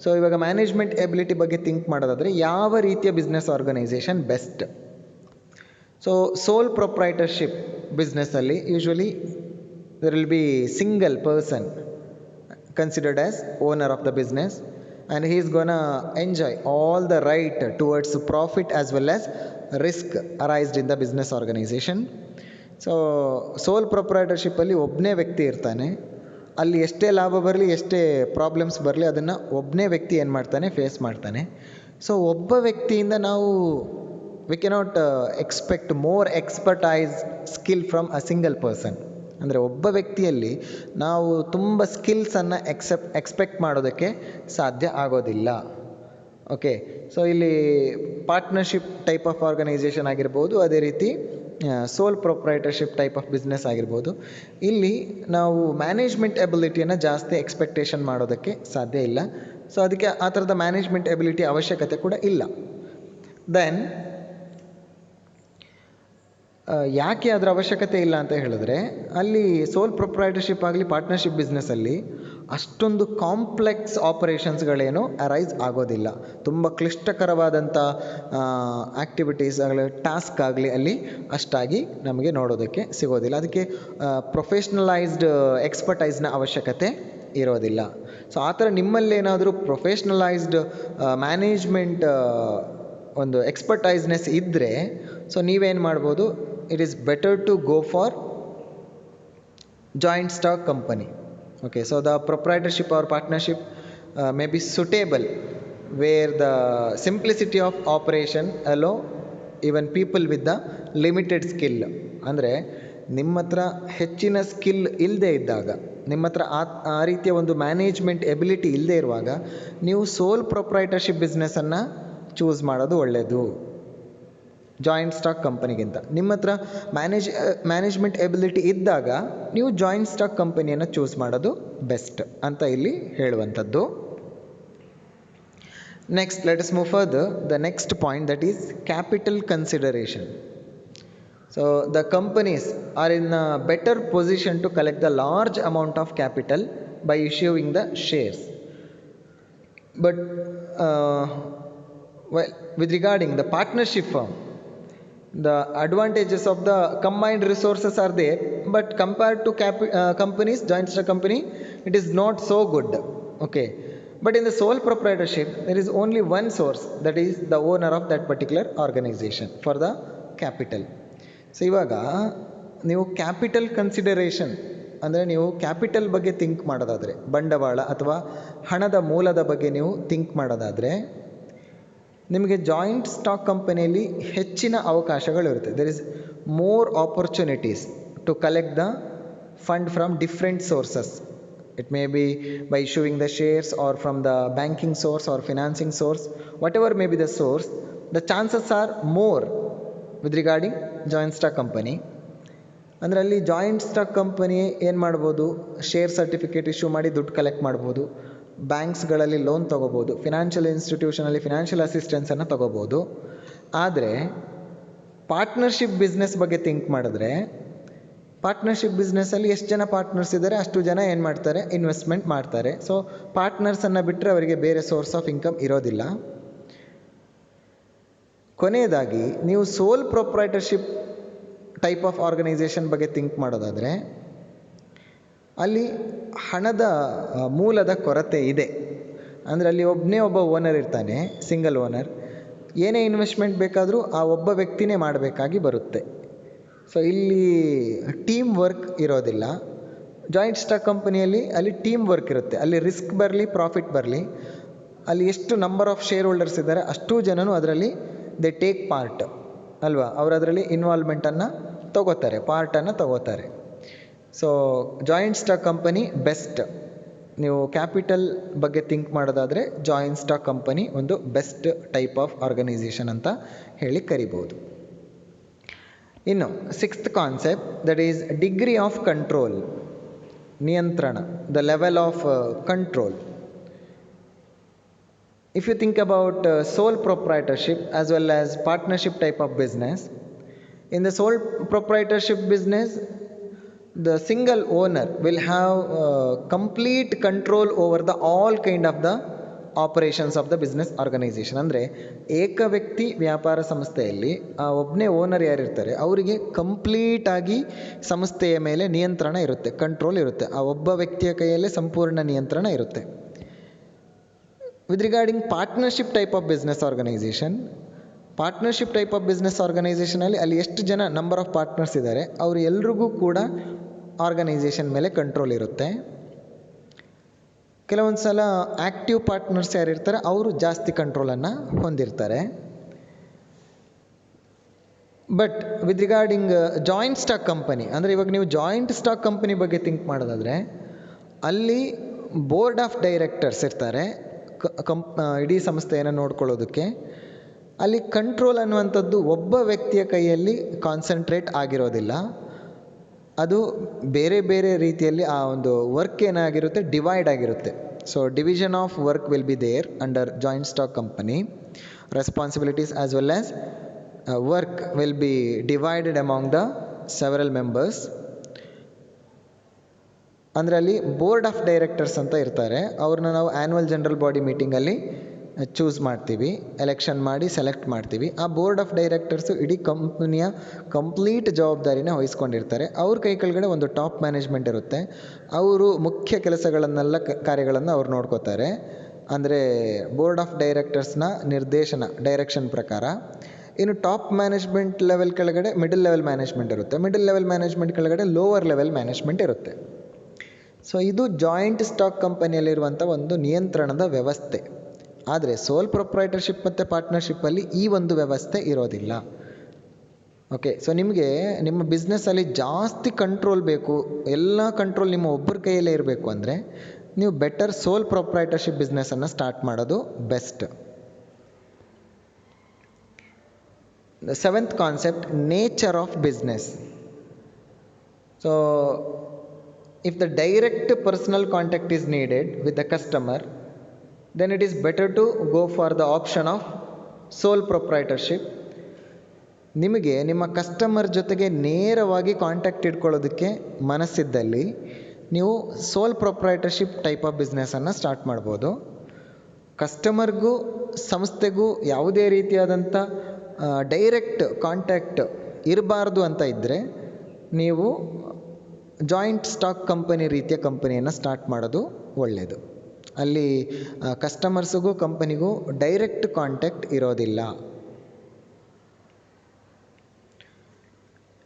ಸೊ ಇವಾಗ ಮ್ಯಾನೇಜ್ಮೆಂಟ್ ಎಬಿಲಿಟಿ ಬಗ್ಗೆ ಥಿಂಕ್ ಮಾಡೋದಾದರೆ ಯಾವ ರೀತಿಯ business organization best? So sole proprietorship ಬಿಸ್ನೆಸ್ಸಲ್ಲಿ usually there will be single person considered as owner of the business, and he is gonna enjoy all the right towards profit as well as risk arised in the business organization. So sole ಪ್ರೊಪ್ರೈಟರ್ಶಿಪ್ಪಲ್ಲಿ ಒಬ್ಬನೇ ವ್ಯಕ್ತಿ ಇರ್ತಾನೆ. ಅಲ್ಲಿ ಎಷ್ಟೇ ಲಾಭ ಬರಲಿ, ಎಷ್ಟೇ ಪ್ರಾಬ್ಲಮ್ಸ್ ಬರಲಿ, ಅದನ್ನು ಒಬ್ಬನೇ ವ್ಯಕ್ತಿ ಏನು ಮಾಡ್ತಾನೆ, ಫೇಸ್ ಮಾಡ್ತಾನೆ. ಸೊ ಒಬ್ಬ ವ್ಯಕ್ತಿಯಿಂದ ನಾವು we cannot expect more expertise skill from a single person. ಅಂದರೆ ಒಬ್ಬ ವ್ಯಕ್ತಿಯಲ್ಲಿ ನಾವು ತುಂಬ ಸ್ಕಿಲ್ಸನ್ನು ಎಕ್ಸ್ಪೆಕ್ಟ್ ಮಾಡೋದಕ್ಕೆ ಸಾಧ್ಯ ಆಗೋದಿಲ್ಲ. ಓಕೆ, ಸೊ ಇಲ್ಲಿ ಪಾರ್ಟ್ನರ್ಶಿಪ್ ಟೈಪ್ ಆಫ್ ಆರ್ಗನೈಸೇಷನ್ ಆಗಿರ್ಬೋದು, ಅದೇ ರೀತಿ ಸೋಲ್ ಪ್ರೊಪ್ರೈಟರ್ಶಿಪ್ ಟೈಪ್ ಆಫ್ ಬಿಸ್ನೆಸ್ ಆಗಿರ್ಬೋದು. ಇಲ್ಲಿ ನಾವು ಮ್ಯಾನೇಜ್ಮೆಂಟ್ ಎಬಿಲಿಟಿಯನ್ನು ಜಾಸ್ತಿ ಎಕ್ಸ್ಪೆಕ್ಟೇಷನ್ ಮಾಡೋದಕ್ಕೆ ಸಾಧ್ಯ ಇಲ್ಲ. ಸೊ ಅದಕ್ಕೆ ಆ ಥರದ ಮ್ಯಾನೇಜ್ಮೆಂಟ್ ಎಬಿಲಿಟಿ ಅವಶ್ಯಕತೆ ಕೂಡ ಇಲ್ಲ. ದೆನ್ ಯಾಕೆ ಅದರ ಅವಶ್ಯಕತೆ ಇಲ್ಲ ಅಂತ ಹೇಳಿದ್ರೆ, ಅಲ್ಲಿ ಸೋಲ್ ಪ್ರೊಪ್ರೈಟರ್ಶಿಪ್ ಆಗಲಿ ಪಾರ್ಟ್ನರ್ಶಿಪ್ ಬಿಸ್ನೆಸ್ಸಲ್ಲಿ ಅಷ್ಟೊಂದು ಕಾಂಪ್ಲೆಕ್ಸ್ ಆಪರೇಷನ್ಸ್ಗಳೇನು ಅರೈಸ್ ಆಗೋದಿಲ್ಲ. ತುಂಬ ಕ್ಲಿಷ್ಟಕರವಾದಂಥ ಆ್ಯಕ್ಟಿವಿಟೀಸ್ ಆಗಲಿ ಟಾಸ್ಕ್ ಆಗಲಿ ಅಲ್ಲಿ ಅಷ್ಟಾಗಿ ನಮಗೆ ನೋಡೋದಕ್ಕೆ ಸಿಗೋದಿಲ್ಲ. ಅದಕ್ಕೆ ಪ್ರೊಫೆಷ್ನಲೈಸ್ಡ್ ಎಕ್ಸ್ಪರ್ಟೈಸ್ನ ಅವಶ್ಯಕತೆ ಇರೋದಿಲ್ಲ. ಸೊ ಆ ಥರ ನಿಮ್ಮಲ್ಲೇನಾದರೂ ಪ್ರೊಫೆಷ್ನಲೈಸ್ಡ್ ಮ್ಯಾನೇಜ್ಮೆಂಟ್ ಒಂದು ಎಕ್ಸ್ಪರ್ಟೈಸ್ನೆಸ್ ಇದ್ದರೆ, ಸೊ ನೀವೇನು ಮಾಡ್ಬೋದು, it is better to go for joint stock company. Okay, so the proprietorship or partnership may be suitable where the simplicity of operation allow even people with the limited skill. ಅಂದರೆ ನಿಮ್ಮ ಹತ್ರ ಹೆಚ್ಚಿನ ಸ್ಕಿಲ್ ಇಲ್ಲದೆ ಇದ್ದಾಗ, ನಿಮ್ಮ ಹತ್ರ ಆ ರೀತಿಯ ಒಂದು ಮ್ಯಾನೇಜ್ಮೆಂಟ್ ಎಬಿಲಿಟಿ ಇಲ್ಲದೆ ಇರುವಾಗ ನೀವು ಸೋಲ್ ಪ್ರೊಪ್ರೈಟರ್ಶಿಪ್ ಬಿಸ್ನೆಸ್ಸನ್ನು ಚೂಸ್ ಮಾಡೋದು ಒಳ್ಳೆಯದು ಜಾಯಿಂಟ್ ಸ್ಟಾಕ್ ಕಂಪನಿಗಿಂತ. ನಿಮ್ಮ ಹತ್ರ ಮ್ಯಾನೇಜ್ಮೆಂಟ್ ಎಬಿಲಿಟಿ ಇದ್ದಾಗ ನೀವು ಜಾಯಿಂಟ್ ಸ್ಟಾಕ್ ಕಂಪನಿಯನ್ನು ಚೂಸ್ ಮಾಡೋದು ಬೆಸ್ಟ್ ಅಂತ ಇಲ್ಲಿ ಹೇಳುವಂಥದ್ದು. Next let us move further. The next point, that is capital consideration. So the companies are in a better position to collect the large amount of capital by issuing the shares. But with regarding the partnership firm, the advantages of the combined resources are there, but compared to companies, joint stock company, it is not so good. Okay, but in the sole proprietorship there is only one source, that is the owner of that particular organization for the capital. So ಇವಾಗ ನೀವು ಕ್ಯಾಪಿಟಲ್ ಕನ್ಸಿಡರೇಷನ್ ಅಂದರೆ ನೀವು ಕ್ಯಾಪಿಟಲ್ ಬಗ್ಗೆ ಥಿಂಕ್ ಮಾಡೋದಾದರೆ, ಬಂಡವಾಳ ಅಥವಾ ಹಣದ ಮೂಲದ ಬಗ್ಗೆ ನೀವು ಥಿಂಕ್ ಮಾಡೋದಾದರೆ, ನಿಮಗೆ ಜಾಯಿಂಟ್ ಸ್ಟಾಕ್ ಕಂಪನಿಯಲ್ಲಿ ಹೆಚ್ಚಿನ ಅವಕಾಶಗಳಿರುತ್ತೆ. There is more opportunities to collect the fund from different sources. It may be by issuing the shares or from the banking source or financing source, whatever may be the source, the chances are more with regarding joint stock company. ಅಂದರೆ ಅಲ್ಲಿ ಜಾಯಿಂಟ್ ಸ್ಟಾಕ್ ಕಂಪನಿ ಏನು ಮಾಡ್ಬೋದು, ಶೇರ್ ಸರ್ಟಿಫಿಕೇಟ್ ಇಶ್ಯೂ ಮಾಡಿ ದುಡ್ಡು ಕಲೆಕ್ಟ್ ಮಾಡ್ಬೋದು, ಬ್ಯಾಂಕ್ಸ್ಗಳಲ್ಲಿ ಲೋನ್ ತೊಗೋಬೋದು, ಫಿನಾನ್ಷಿಯಲ್ ಇನ್ಸ್ಟಿಟ್ಯೂಷನಲ್ಲಿ ಫಿನಾನ್ಷಿಯಲ್ ಅಸಿಸ್ಟೆನ್ಸನ್ನು ತೊಗೋಬೋದು. ಆದರೆ ಪಾರ್ಟ್ನರ್ಶಿಪ್ ಬಿಸ್ನೆಸ್ ಬಗ್ಗೆ ಥಿಂಕ್ ಮಾಡಿದ್ರೆ, ಪಾರ್ಟ್ನರ್ಶಿಪ್ ಬಿಸ್ನೆಸ್ಸಲ್ಲಿ ಎಷ್ಟು ಜನ ಪಾರ್ಟ್ನರ್ಸ್ ಇದ್ದಾರೆ ಅಷ್ಟು ಜನ ಏನು ಮಾಡ್ತಾರೆ, ಇನ್ವೆಸ್ಟ್ಮೆಂಟ್ ಮಾಡ್ತಾರೆ. ಸೊ ಪಾರ್ಟ್ನರ್ಸನ್ನು ಬಿಟ್ಟರೆ ಅವರಿಗೆ ಬೇರೆ ಸೋರ್ಸ್ ಆಫ್ ಇನ್ಕಮ್ ಇರೋದಿಲ್ಲ. ಕೊನೆಯದಾಗಿ ನೀವು sole proprietorship type of organisation ಬಗ್ಗೆ ಥಿಂಕ್ ಮಾಡೋದಾದರೆ, ಅಲ್ಲಿ ಹಣದ ಮೂಲದ ಕೊರತೆ ಇದೆ. ಅಂದರೆ ಅಲ್ಲಿ ಒಬ್ಬ ಓನರ್ ಇರ್ತಾನೆ, ಸಿಂಗಲ್ ಓನರ್. ಏನೇ ಇನ್ವೆಸ್ಟ್ಮೆಂಟ್ ಬೇಕಾದರೂ ಆ ಒಬ್ಬ ವ್ಯಕ್ತಿನೇ ಮಾಡಬೇಕಾಗಿ ಬರುತ್ತೆ. ಸೊ ಇಲ್ಲಿ ಟೀಮ್ ವರ್ಕ್ ಇರೋದಿಲ್ಲ. ಜಾಯಿಂಟ್ ಸ್ಟಾಕ್ ಕಂಪನಿಯಲ್ಲಿ ಅಲ್ಲಿ ಟೀಮ್ ವರ್ಕ್ ಇರುತ್ತೆ. ಅಲ್ಲಿ ರಿಸ್ಕ್ ಬರಲಿ ಪ್ರಾಫಿಟ್ ಬರಲಿ, ಅಲ್ಲಿ ಎಷ್ಟು ನಂಬರ್ ಆಫ್ ಶೇರ್ ಹೋಲ್ಡರ್ಸ್ ಇದ್ದಾರೆ ಅಷ್ಟೂ ಜನನು ಅದರಲ್ಲಿ ದೇ ಟೇಕ್ ಪಾರ್ಟ್ ಅಲ್ವಾ, ಅವರು ಅದರಲ್ಲಿ ಇನ್ವಾಲ್ವ್ಮೆಂಟನ್ನು ತಗೋತಾರೆ, ಪಾರ್ಟನ್ನು ತಗೋತಾರೆ. So joint stock company best. ನೀವು ಕ್ಯಾಪಿಟಲ್ ಬಗ್ಗೆ ಥಿಂಕ್ ಮಾಡೋದಾದರೆ ಜಾಯಿಂಟ್ ಸ್ಟಾಕ್ ಕಂಪನಿ ಒಂದು ಬೆಸ್ಟ್ ಟೈಪ್ ಆಫ್ ಆರ್ಗನೈಸೇಷನ್ ಅಂತ ಹೇಳಿ ಕರಿಬೋದು. ಇನ್ನು sixth concept, that is degree of control, ನಿಯಂತ್ರಣ, the level of control. If you think about sole proprietorship as well as partnership type of business, in the sole proprietorship business, the single owner will have complete control over the all kind of the operations of the business organization. ಅಂದರೆ ಏಕ ವ್ಯಕ್ತಿ ವ್ಯಾಪಾರ ಸಂಸ್ಥೆಯಲ್ಲಿ ಆ ಒಬ್ಬನೇ ಓನರ್ ಯಾರಿರ್ತಾರೆ ಅವರಿಗೆ ಕಂಪ್ಲೀಟಾಗಿ ಸಂಸ್ಥೆಯ ಮೇಲೆ ನಿಯಂತ್ರಣ ಇರುತ್ತೆ, ಕಂಟ್ರೋಲ್ ಇರುತ್ತೆ. ಆ ಒಬ್ಬ ವ್ಯಕ್ತಿಯ ಕೈಯಲ್ಲೇ ಸಂಪೂರ್ಣ ನಿಯಂತ್ರಣ ಇರುತ್ತೆ. With regarding partnership type of business organization, partnership type of business ಆರ್ಗನೈಸೇಷನಲ್ಲಿ ಅಲ್ಲಿ ಎಷ್ಟು ಜನ ನಂಬರ್ ಆಫ್ ಪಾರ್ಟ್ನರ್ಸ್ ಇದ್ದಾರೆ ಅವರು ಎಲ್ರಿಗೂ ಕೂಡ ಆರ್ಗನೈಸೇಷನ್ ಮೇಲೆ ಕಂಟ್ರೋಲ್ ಇರುತ್ತೆ. ಕೆಲವೊಂದು ಸಲ ಆ್ಯಕ್ಟಿವ್ ಪಾರ್ಟ್ನರ್ಸ್ ಯಾರಿರ್ತಾರೆ ಅವರು ಜಾಸ್ತಿ ಕಂಟ್ರೋಲನ್ನು ಹೊಂದಿರ್ತಾರೆ. But with regarding joint stock company, ಅಂದರೆ ಇವಾಗ ನೀವು ಜಾಯಿಂಟ್ ಸ್ಟಾಕ್ ಕಂಪನಿ ಬಗ್ಗೆ ಥಿಂಕ್ ಮಾಡೋದಾದರೆ ಅಲ್ಲಿ ಬೋರ್ಡ್ ಆಫ್ ಡೈರೆಕ್ಟರ್ಸ್ ಇರ್ತಾರೆ ಇಡೀ ಸಂಸ್ಥೆಯನ್ನು ನೋಡ್ಕೊಳ್ಳೋದಕ್ಕೆ. ಅಲ್ಲಿ ಕಂಟ್ರೋಲ್ ಅನ್ನುವಂಥದ್ದು ಒಬ್ಬ ವ್ಯಕ್ತಿಯ ಕೈಯಲ್ಲಿ ಕಾನ್ಸಂಟ್ರೇಟ್ ಆಗಿರೋದಿಲ್ಲ, ಅದು ಬೇರೆ ಬೇರೆ ರೀತಿಯಲ್ಲಿ ಆ ಒಂದು ವರ್ಕ್ ಏನಾಗಿರುತ್ತೆ ಡಿವೈಡ್ ಆಗಿರುತ್ತೆ. So division of work will be there under joint stock company, responsibilities as well as work will be divided among the several members. ಅಂದರೆ ಅಲ್ಲಿ ಬೋರ್ಡ್ ಆಫ್ ಡೈರೆಕ್ಟರ್ಸ್ ಅಂತ ಇರ್ತಾರೆ, ಅವ್ರನ್ನ ನಾವು ಆ್ಯನ್ಯುವಲ್ ಜನರಲ್ ಬಾಡಿ ಮೀಟಿಂಗಲ್ಲಿ ಚೂಸ್ ಮಾಡ್ತೀವಿ, ಎಲೆಕ್ಷನ್ ಮಾಡಿ ಸೆಲೆಕ್ಟ್ ಮಾಡ್ತೀವಿ. ಆ ಬೋರ್ಡ್ ಆಫ್ ಡೈರೆಕ್ಟರ್ಸು ಇಡೀ ಕಂಪ್ನಿಯ ಕಂಪ್ಲೀಟ್ ಜವಾಬ್ದಾರಿನ ವಹಿಸ್ಕೊಂಡಿರ್ತಾರೆ. ಅವ್ರ ಕೈ ಕೆಳಗಡೆ ಒಂದು ಟಾಪ್ ಮ್ಯಾನೇಜ್ಮೆಂಟ್ ಇರುತ್ತೆ. ಅವರು ಮುಖ್ಯ ಕೆಲಸಗಳನ್ನೆಲ್ಲ ಕಾರ್ಯಗಳನ್ನು ಅವ್ರು ನೋಡ್ಕೋತಾರೆ. ಅಂದರೆ ಬೋರ್ಡ್ ಆಫ್ ಡೈರೆಕ್ಟರ್ಸ್ನ ನಿರ್ದೇಶನ ಡೈರೆಕ್ಷನ್ ಪ್ರಕಾರ. ಇನ್ನು ಟಾಪ್ ಮ್ಯಾನೇಜ್ಮೆಂಟ್ ಲೆವೆಲ್ ಕೆಳಗಡೆ ಮಿಡಲ್ ಲೆವೆಲ್ ಮ್ಯಾನೇಜ್ಮೆಂಟ್ ಇರುತ್ತೆ. ಮಿಡಲ್ ಲೆವೆಲ್ ಮ್ಯಾನೇಜ್ಮೆಂಟ್ ಕೆಳಗಡೆ ಲೋವರ್ ಲೆವೆಲ್ ಮ್ಯಾನೇಜ್ಮೆಂಟ್ ಇರುತ್ತೆ. ಸೊ ಇದು ಜಾಯಿಂಟ್ ಸ್ಟಾಕ್ ಕಂಪನಿಯಲ್ಲಿರುವಂಥ ಒಂದು ನಿಯಂತ್ರಣದ ವ್ಯವಸ್ಥೆ. ಆದರೆ ಸೋಲ್ ಪ್ರೊಪ್ರೈಟರ್ಶಿಪ್ ಮತ್ತು ಪಾರ್ಟ್ನರ್ಶಿಪ್ಪಲ್ಲಿ ಈ ಒಂದು ವ್ಯವಸ್ಥೆ ಇರೋದಿಲ್ಲ. ಓಕೆ, ಸೊ ನಿಮಗೆ ನಿಮ್ಮ ಬಿಸ್ನೆಸ್ಸಲ್ಲಿ ಜಾಸ್ತಿ ಕಂಟ್ರೋಲ್ ಬೇಕು, ಎಲ್ಲ ಕಂಟ್ರೋಲ್ ನಿಮ್ಮ ಒಬ್ಬರ ಕೈಯಲ್ಲೇ ಇರಬೇಕು ಅಂದರೆ ನೀವು ಬೆಟರ್ ಸೋಲ್ ಪ್ರೊಪ್ರೈಟರ್ಶಿಪ್ ಬಿಸ್ನೆಸ್ಸನ್ನು ಸ್ಟಾರ್ಟ್ ಮಾಡೋದು best. The seventh concept, nature of business. So if the direct personal contact is needed with the customer, then it is better to go for the option of sole proprietorship. ನಿಮಗೆ ನಿಮ್ಮ ಕಸ್ಟಮರ್ ಜೊತೆಗೆ ನೇರವಾಗಿ ಕಾಂಟ್ಯಾಕ್ಟ್ ಇಟ್ಕೊಳ್ಳೋದಕ್ಕೆ ಮನಸ್ಸಿದ್ದಲ್ಲಿ ನೀವು ಸೋಲ್ ಪ್ರೊಪ್ರೈಟರ್ಶಿಪ್ ಟೈಪ್ ಆಫ್ ಬಿಸ್ನೆಸ್ಸನ್ನು ಸ್ಟಾರ್ಟ್ ಮಾಡ್ಬೋದು. ಕಸ್ಟಮರ್ಗೂ ಸಂಸ್ಥೆಗೂ ಯಾವುದೇ ರೀತಿಯಾದಂಥ ಡೈರೆಕ್ಟ್ ಕಾಂಟ್ಯಾಕ್ಟ್ ಇರಬಾರ್ದು ಅಂತ ಇದ್ದರೆ ನೀವು ಜಾಯಿಂಟ್ ಸ್ಟಾಕ್ ಕಂಪನಿ ರೀತಿಯ ಕಂಪನಿಯನ್ನು ಸ್ಟಾರ್ಟ್ ಮಾಡೋದು ಒಳ್ಳೆಯದು. ಅಲ್ಲಿ ಕಸ್ಟಮರ್ಸಿಗೂ ಕಂಪನಿಗೂ ಡೈರೆಕ್ಟ್ ಕಾಂಟ್ಯಾಕ್ಟ್ ಇರೋದಿಲ್ಲ.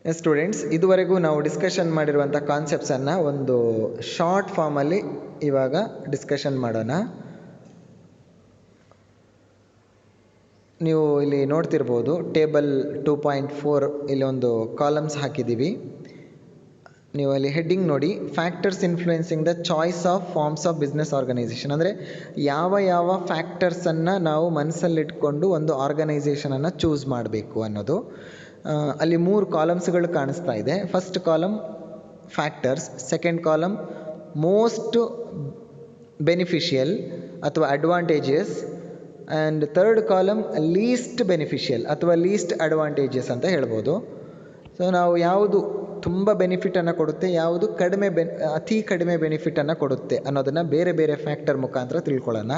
ಸ್ಟೂಡೆಂಟ್ಸ್, ಇದುವರೆಗೂ ನಾವು ಡಿಸ್ಕಷನ್ ಮಾಡಿರುವಂಥ ಕಾನ್ಸೆಪ್ಟ್ಸನ್ನು ಒಂದು ಶಾರ್ಟ್ ಫಾರ್ಮಲ್ಲಿ ಇವಾಗ ಡಿಸ್ಕಷನ್ ಮಾಡೋಣ. ನೀವು ಇಲ್ಲಿ ನೋಡ್ತಿರ್ಬೋದು ಟೇಬಲ್ 2.4 ಇಲ್ಲಿ ಒಂದು ಕಾಲಮ್ಸ್ ಹಾಕಿದ್ದೀವಿ. ನೀವು ಅಲ್ಲಿ ಹೆಡ್ಡಿಂಗ್ ನೋಡಿ, factors influencing the choice of forms of business organisation. ಅಂದರೆ ಯಾವ ಫ್ಯಾಕ್ಟರ್ಸನ್ನು ನಾವು ಮನಸ್ಸಲ್ಲಿಟ್ಕೊಂಡು ಒಂದು ಆರ್ಗನೈಸೇಷನನ್ನು ಚೂಸ್ ಮಾಡಬೇಕು ಅನ್ನೋದು. ಅಲ್ಲಿ 3 ಕಾಲಮ್ಸ್ಗಳು ಕಾಣಿಸ್ತಾ ಇದೆ. First column factors, second column most beneficial ಅಥವಾ advantages, and third column least beneficial ಅಥವಾ ಲೀಸ್ಟ್ ಅಡ್ವಾಂಟೇಜಸ್ ಅಂತ ಹೇಳ್ಬೋದು. ಸೊ ನಾವು ಯಾವುದು ತುಂಬ ಬೆನಿಫಿಟನ್ನು ಕೊಡುತ್ತೆ, ಯಾವುದು ಅತಿ ಕಡಿಮೆ ಬೆನಿಫಿಟನ್ನು ಕೊಡುತ್ತೆ ಅನ್ನೋದನ್ನು ಬೇರೆ ಬೇರೆ ಫ್ಯಾಕ್ಟರ್ ಮುಖಾಂತರ ತಿಳ್ಕೊಳ್ಳೋಣ.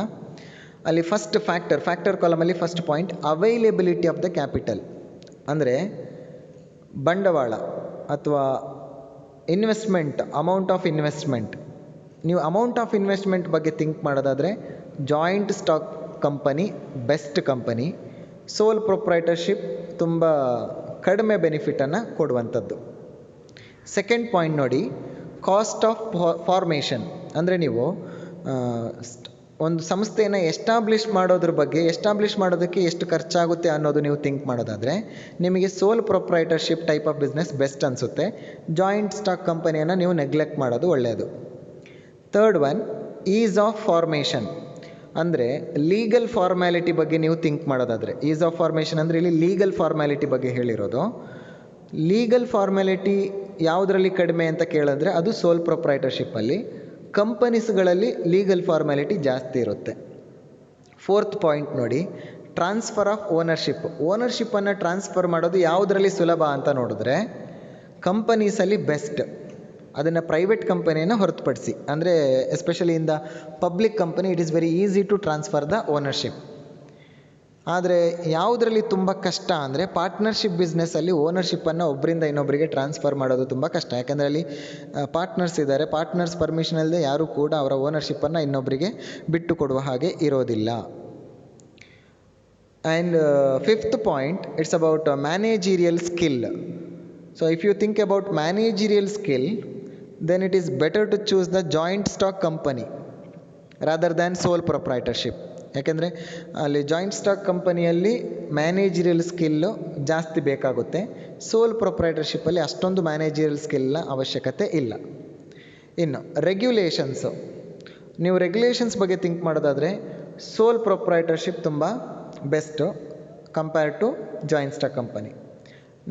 ಅಲ್ಲಿ ಫಸ್ಟ್ ಫ್ಯಾಕ್ಟರ್ ಕಾಲಮಲ್ಲಿ first point availability of the capital. ಅಂದರೆ ಬಂಡವಾಳ ಅಥವಾ ಇನ್ವೆಸ್ಟ್ಮೆಂಟ್, ಅಮೌಂಟ್ ಆಫ್ ಇನ್ವೆಸ್ಟ್ಮೆಂಟ್. ನೀವು ಅಮೌಂಟ್ ಆಫ್ ಇನ್ವೆಸ್ಟ್ಮೆಂಟ್ ಬಗ್ಗೆ ಥಿಂಕ್ ಮಾಡೋದಾದರೆ joint stock company best company. Sole proprietorship ತುಂಬ ಕಡಿಮೆ ಬೆನಿಫಿಟನ್ನು ಕೊಡುವಂಥದ್ದು. ಸೆಕೆಂಡ್ ಪಾಯಿಂಟ್ ನೋಡಿ, ಕಾಸ್ಟ್ ಆಫ್ ಫಾರ್ಮೇಷನ್. ಅಂದರೆ ನೀವು ಒಂದು ಸಂಸ್ಥೆಯನ್ನು ಎಸ್ಟಾಬ್ಲಿಷ್ ಮಾಡೋದಕ್ಕೆ ಎಷ್ಟು ಖರ್ಚಾಗುತ್ತೆ ಅನ್ನೋದು ನೀವು ಥಿಂಕ್ ಮಾಡೋದಾದರೆ ನಿಮಗೆ ಸೋಲ್ proprietorship type of business best ಅನಿಸುತ್ತೆ. ಜಾಯಿಂಟ್ ಸ್ಟಾಕ್ ಕಂಪನಿಯನ್ನು ನೀವು ನೆಗ್ಲೆಕ್ಟ್ ಮಾಡೋದು ಒಳ್ಳೆಯದು. Third one, is of formation. ಅಂದರೆ ಲೀಗಲ್ ಫಾರ್ಮ್ಯಾಲಿಟಿ ಬಗ್ಗೆ ನೀವು ಥಿಂಕ್ ಮಾಡೋದಾದರೆ, ಈಸ್ ಆಫ್ ಫಾರ್ಮೇಷನ್ ಅಂದರೆ ಇಲ್ಲಿ ಲೀಗಲ್ ಫಾರ್ಮ್ಯಾಲಿಟಿ ಬಗ್ಗೆ ಹೇಳಿರೋದು. ಲೀಗಲ್ ಫಾರ್ಮ್ಯಾಲಿಟಿ ಯಾವುದರಲ್ಲಿ ಕಡಿಮೆ ಅಂತ ಕೇಳಿದ್ರೆ ಅದು ಸೋಲ್ ಪ್ರೊಪ್ರೈಟರ್ಶಿಪ್ಪಲ್ಲಿ. ಕಂಪನೀಸ್ಗಳಲ್ಲಿ ಲೀಗಲ್ ಫಾರ್ಮ್ಯಾಲಿಟಿ ಜಾಸ್ತಿ ಇರುತ್ತೆ. ಫೋರ್ತ್ ಪಾಯಿಂಟ್ ನೋಡಿ, ಟ್ರಾನ್ಸ್ಫರ್ ಆಫ್ ಓನರ್ಶಿಪ್ಪನ್ನು ಟ್ರಾನ್ಸ್ಫರ್ ಮಾಡೋದು ಯಾವುದರಲ್ಲಿ ಸುಲಭ ಅಂತ ನೋಡಿದ್ರೆ ಕಂಪನೀಸಲ್ಲಿ ಬೆಸ್ಟ್. ಅದನ್ನು ಪ್ರೈವೇಟ್ ಕಂಪನಿಯನ್ನು ಹೊರತುಪಡಿಸಿ, ಅಂದರೆ especially in the public company it is very easy to transfer the ownership. ಆದರೆ ಯಾವುದರಲ್ಲಿ ತುಂಬ ಕಷ್ಟ ಅಂದರೆ ಪಾರ್ಟ್ನರ್ಶಿಪ್ ಬಿಸ್ನೆಸ್ಸಲ್ಲಿ ಓನರ್ಶಿಪ್ಪನ್ನು ಒಬ್ಬರಿಂದ ಇನ್ನೊಬ್ಬರಿಗೆ ಟ್ರಾನ್ಸ್ಫರ್ ಮಾಡೋದು ತುಂಬ ಕಷ್ಟ. ಯಾಕಂದರೆ ಅಲ್ಲಿ ಪಾರ್ಟ್ನರ್ಸ್ ಇದ್ದಾರೆ, ಪಾರ್ಟ್ನರ್ಸ್ ಪರ್ಮಿಷನ್ ಇಲ್ಲದೆ ಯಾರೂ ಕೂಡ ಅವರ ಓನರ್ಶಿಪ್ಪನ್ನು ಇನ್ನೊಬ್ಬರಿಗೆ ಬಿಟ್ಟು ಕೊಡುವ ಹಾಗೆ ಇರೋದಿಲ್ಲ. And fifth point, it's about managerial skill. So if you think about managerial skill, then it is better to choose the joint stock company rather than sole proprietorship. ಯಾಕೆಂದರೆ ಅಲ್ಲಿ ಜಾಯಿಂಟ್ ಸ್ಟಾಕ್ ಕಂಪನಿಯಲ್ಲಿ ಮ್ಯಾನೇಜರಿಯಲ್ ಸ್ಕಿಲ್ಲು ಜಾಸ್ತಿ ಬೇಕಾಗುತ್ತೆ. ಸೋಲ್ ಪ್ರೊಪ್ರೈಟರ್ಶಿಪ್ಪಲ್ಲಿ ಅಷ್ಟೊಂದು ಮ್ಯಾನೇಜರಿಯಲ್ ಸ್ಕಿಲ್ನ ಅವಶ್ಯಕತೆ ಇಲ್ಲ. ಇನ್ನು ರೆಗ್ಯುಲೇಷನ್ಸು, ನೀವು ರೆಗ್ಯುಲೇಷನ್ಸ್ ಬಗ್ಗೆ ಥಿಂಕ್ ಮಾಡೋದಾದರೆ ಸೋಲ್ ಪ್ರೊಪ್ರೈಟರ್ಶಿಪ್ ತುಂಬ best compare to joint stock company.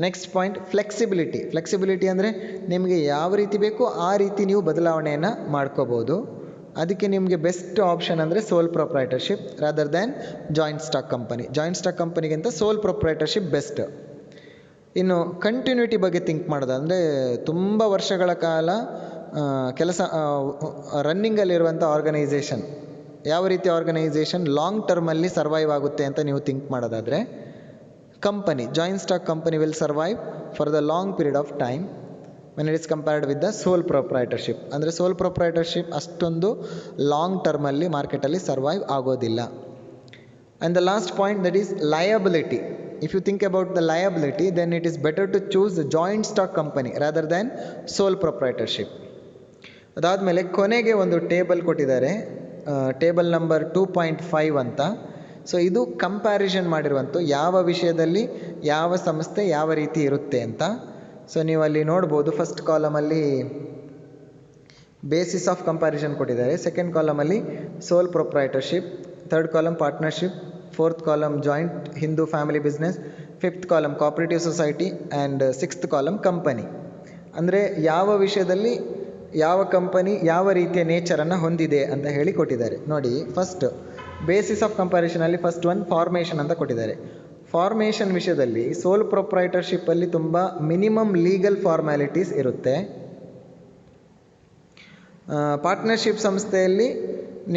Next point flexibility ಅಂದರೆ ನಿಮಗೆ ಯಾವ ರೀತಿ ಬೇಕೋ ಆ ರೀತಿ ನೀವು ಬದಲಾವಣೆಯನ್ನು ಮಾಡ್ಕೋಬೋದು. ಅದಕ್ಕೆ ನಿಮಗೆ ಬೆಸ್ಟ್ ಆಪ್ಷನ್ ಅಂದರೆ sole proprietorship rather than joint stock company. Joint stock ಕಂಪನಿಗಿಂತ ಸೋಲ್ ಪ್ರೊಪ್ರೈಟರ್ಶಿಪ್ ಬೆಸ್ಟ್. ಇನ್ನು ಕಂಟಿನ್ಯೂಟಿ ಬಗ್ಗೆ ಥಿಂಕ್ ಮಾಡೋದು ಅಂದರೆ ತುಂಬ ವರ್ಷಗಳ ಕಾಲ ಕೆಲಸ ರನ್ನಿಂಗಲ್ಲಿರುವಂಥ ಆರ್ಗನೈಸೇಷನ್, ಯಾವ ರೀತಿ ಆರ್ಗನೈಸೇಷನ್ ಲಾಂಗ್ ಟರ್ಮಲ್ಲಿ ಸರ್ವೈವ್ ಆಗುತ್ತೆ ಅಂತ ನೀವು ಥಿಂಕ್ ಮಾಡೋದಾದರೆ company, joint stock company will survive for the long period of time when it is compared with the sole proprietorship. ಅಂದರೆ ಸೋಲ್ ಪ್ರೊಪ್ರೈಟರ್ಶಿಪ್ ಅಷ್ಟೊಂದು ಲಾಂಗ್ ಟರ್ಮಲ್ಲಿ ಮಾರ್ಕೆಟಲ್ಲಿ ಸರ್ವೈವ್ ಆಗೋದಿಲ್ಲ. And the last point, that is liability. If you think about the liability, then it is better to choose the joint stock company rather than sole proprietorship. ಅದಾದಮೇಲೆ ಕೊನೆಗೆ ಒಂದು ಟೇಬಲ್ ಕೊಟ್ಟಿದ್ದಾರೆ, ಟೇಬಲ್ ನಂಬರ್ 2.5 ಅಂತ. ಸೊ ಇದು ಕಂಪ್ಯಾರಿಸನ್ ಮಾಡಿರುವಂಥ ಯಾವ ವಿಷಯದಲ್ಲಿ ಯಾವ ಸಂಸ್ಥೆ ಯಾವ ರೀತಿ ಇರುತ್ತೆ ಅಂತ. ಸೊ ನೀವು ಅಲ್ಲಿ ನೋಡ್ಬೋದು, ಫಸ್ಟ್ ಕಾಲಮಲ್ಲಿ ಬೇಸಿಸ್ ಆಫ್ ಕಂಪ್ಯಾರಿಸನ್ ಕೊಟ್ಟಿದ್ದಾರೆ, ಸೆಕೆಂಡ್ ಕಾಲಮಲ್ಲಿ sole proprietorship, third column partnership, fourth column joint Hindu family business, fifth column cooperative society and sixth column company. ಅಂದರೆ ಯಾವ ವಿಷಯದಲ್ಲಿ ಯಾವ ಕಂಪನಿ ಯಾವ ರೀತಿಯ ನೇಚರನ್ನು ಹೊಂದಿದೆ ಅಂತ ಹೇಳಿ ಕೊಟ್ಟಿದ್ದಾರೆ. ನೋಡಿ, ಫಸ್ಟ್ ಬೇಸಿಸ್ ಆಫ್ ಕಂಪ್ಯಾರಿಸನಲ್ಲಿ ಫಸ್ಟ್ ಒನ್ ಫಾರ್ಮೇಷನ್ ಅಂತ ಕೊಟ್ಟಿದ್ದಾರೆ. ಫಾರ್ಮೇಷನ್ ವಿಷಯದಲ್ಲಿ ಸೋಲ್ ಪ್ರೊಪ್ರೈಟರ್ಶಿಪ್ಪಲ್ಲಿ ತುಂಬ ಮಿನಿಮಮ್ ಲೀಗಲ್ ಫಾರ್ಮ್ಯಾಲಿಟೀಸ್ ಇರುತ್ತೆ. ಪಾರ್ಟ್ನರ್ಶಿಪ್ ಸಂಸ್ಥೆಯಲ್ಲಿ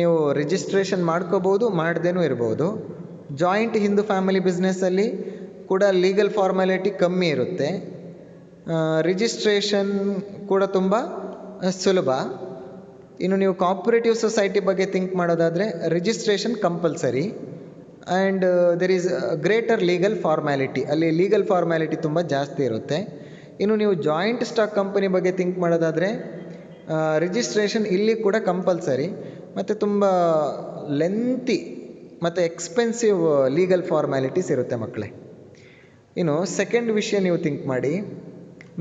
ನೀವು ರಿಜಿಸ್ಟ್ರೇಷನ್ ಮಾಡ್ಕೋಬೋದು, ಮಾಡದೇನೂ ಇರ್ಬೋದು. ಜಾಯಿಂಟ್ ಹಿಂದೂ ಫ್ಯಾಮಿಲಿ ಬಿಸ್ನೆಸ್ಸಲ್ಲಿ ಕೂಡ ಲೀಗಲ್ ಫಾರ್ಮ್ಯಾಲಿಟಿ ಕಮ್ಮಿ ಇರುತ್ತೆ, ರಿಜಿಸ್ಟ್ರೇಷನ್ ಕೂಡ ತುಂಬ ಸುಲಭ. ಇನ್ನು ನೀವು ಕೋಆಪರೇಟಿವ್ ಸೊಸೈಟಿ ಬಗ್ಗೆ ಥಿಂಕ್ ಮಾಡೋದಾದರೆ registration compulsory and there is greater legal formality, ಅಲ್ಲಿ ಲೀಗಲ್ ಫಾರ್ಮ್ಯಾಲಿಟಿ ತುಂಬ ಜಾಸ್ತಿ ಇರುತ್ತೆ. ಇನ್ನು ನೀವು ಜಾಯಿಂಟ್ ಸ್ಟಾಕ್ ಕಂಪನಿ ಬಗ್ಗೆ ಥಿಂಕ್ ಮಾಡೋದಾದರೆ ರಿಜಿಸ್ಟ್ರೇಷನ್ ಇಲ್ಲಿ ಕೂಡ ಕಂಪಲ್ಸರಿ ಮತ್ತು ತುಂಬ ಲೆಂತಿ ಮತ್ತು ಎಕ್ಸ್ಪೆನ್ಸಿವ್ ಲೀಗಲ್ ಫಾರ್ಮ್ಯಾಲಿಟೀಸ್ ಇರುತ್ತೆ ಮಕ್ಕಳೇ. ಇನ್ನು ಸೆಕೆಂಡ್ ವಿಷಯ ನೀವು ಥಿಂಕ್ ಮಾಡಿ,